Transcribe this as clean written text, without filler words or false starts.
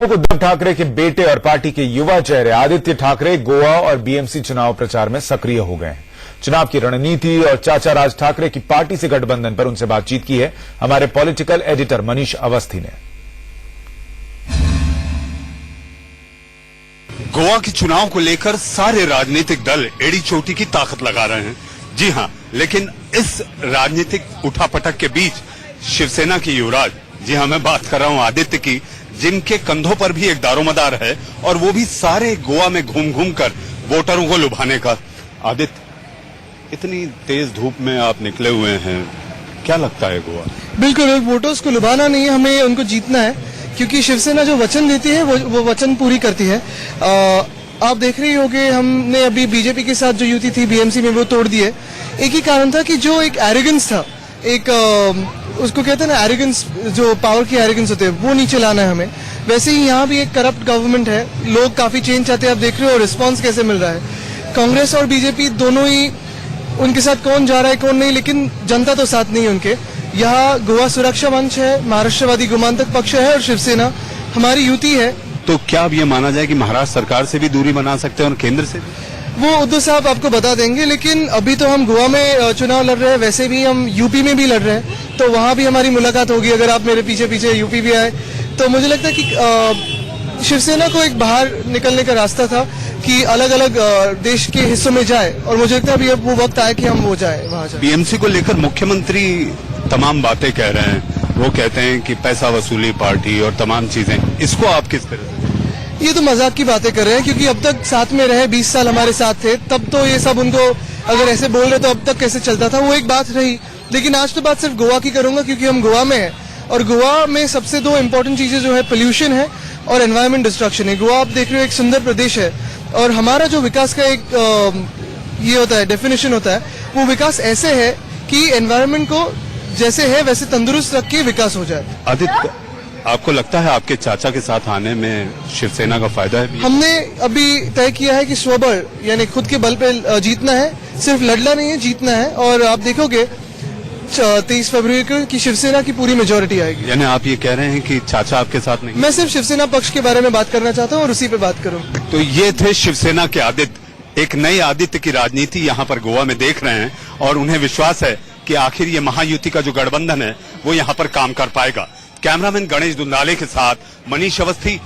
उद्धव ठाकरे के बेटे और पार्टी के युवा चेहरे आदित्य ठाकरे गोवा और बीएमसी चुनाव प्रचार में सक्रिय हो गए हैं। चुनाव की रणनीति और चाचा राज ठाकरे की पार्टी से गठबंधन पर उनसे बातचीत की है हमारे पॉलिटिकल एडिटर मनीष अवस्थी ने। गोवा के चुनाव को लेकर सारे राजनीतिक दल एड़ी चोटी की ताकत लगा रहे हैं। जी हां, लेकिन इस राजनीतिक उठापटक के बीच शिवसेना के युवराज, जी हां मैं बात कर रहा हूं आदित्य की, जिनके कंधों पर भी एक दारोमदार है और वो भी सारे गोवा में घूम घूम कर वोटरों को लुभाने का। आदित्य, इतनी तेज धूप में आप निकले हुए हैं, क्या लगता है गोवा? बिल्कुल, वोटर्स को लुभाना नहीं है, हमें उनको जीतना है, क्योंकि शिवसेना जो वचन देती है वो वचन पूरी करती है। आप देख रही होंगे हमने अभी बीजेपी के साथ जो युति थी बीएमसी में वो तोड़ दी है। एक ही कारण था कि जो एक एरोगेंस था, एक उसको कहते हैं ना एरोगेंस, जो पावर की एरोगेंस होते हैं, वो नीचे लाना है हमें। वैसे ही यहाँ भी एक करप्ट गवर्नमेंट है, लोग काफी चेंज चाहते हैं। आप देख रहे हो रिस्पांस कैसे मिल रहा है। कांग्रेस और बीजेपी दोनों ही, उनके साथ कौन जा रहा है कौन नहीं, लेकिन जनता तो साथ नहीं है उनके। यहाँ गोवा सुरक्षा मंच है, महाराष्ट्रवादी गोमांतक पक्ष है और शिवसेना हमारी युति है। तो क्या अब ये माना जाए कि महाराष्ट्र सरकार से भी दूरी बना सकते हैं और केंद्र से भी? वो उद्धव साहब आपको बता देंगे, लेकिन अभी तो हम गोवा में चुनाव लड़ रहे हैं, वैसे भी हम यूपी में भी लड़ रहे हैं, तो वहां भी हमारी मुलाकात होगी। अगर आप मेरे पीछे पीछे यूपी भी आए तो मुझे लगता है कि शिवसेना को एक बाहर निकलने का रास्ता था कि अलग अलग देश के हिस्सों में जाए, और मुझे लगता है अभी अब वो वक्त आया कि हम वो जाए वहां जाए। बीएमसी को लेकर मुख्यमंत्री तमाम बातें कह रहे हैं, वो कहते हैं कि पैसा वसूली पार्टी और तमाम चीजें, इसको आप किस तरह से? ये तो मजाक की बातें कर रहे हैं, क्योंकि अब तक साथ में रहे, 20 साल हमारे साथ थे, तब तो ये सब उनको अगर ऐसे बोल रहे तो अब तक कैसे चलता था, वो एक बात रही। लेकिन आज तो बात सिर्फ गोवा की करूंगा, क्योंकि हम गोवा में हैं, और गोवा में सबसे दो इम्पोर्टेंट चीजें जो है पोल्यूशन है और एनवायरमेंट डिस्ट्रक्शन है। गोवा आप देख रहे हो एक सुंदर प्रदेश है, और हमारा जो विकास का एक ये होता है, डेफिनेशन होता है, वो विकास ऐसे है कि एनवायरमेंट को जैसे है वैसे तंदुरुस्त रख के विकास हो जाए। आदित्य, आपको लगता है आपके चाचा के साथ आने में शिवसेना का फायदा है? हमने अभी तय किया है कि स्वबल यानी खुद के बल पे जीतना है, सिर्फ लड़ना नहीं है, जीतना है। और आप देखोगे 23 फरवरी को कि शिवसेना की पूरी मेजोरिटी आएगी। यानी आप ये कह रहे हैं कि चाचा आपके साथ नहीं? मैं सिर्फ शिवसेना पक्ष के बारे में बात करना चाहता हूँ और उसी पे बात करूँ। तो ये थे शिवसेना के आदित्य। एक नई आदित्य की राजनीति यहाँ पर गोवा में देख रहे हैं, और उन्हें विश्वास है कि आखिर ये महायुति का जो गठबंधन है वो यहाँ पर काम कर पाएगा। कैमरामैन गणेश दुंदाले के साथ मनीष अवस्थी,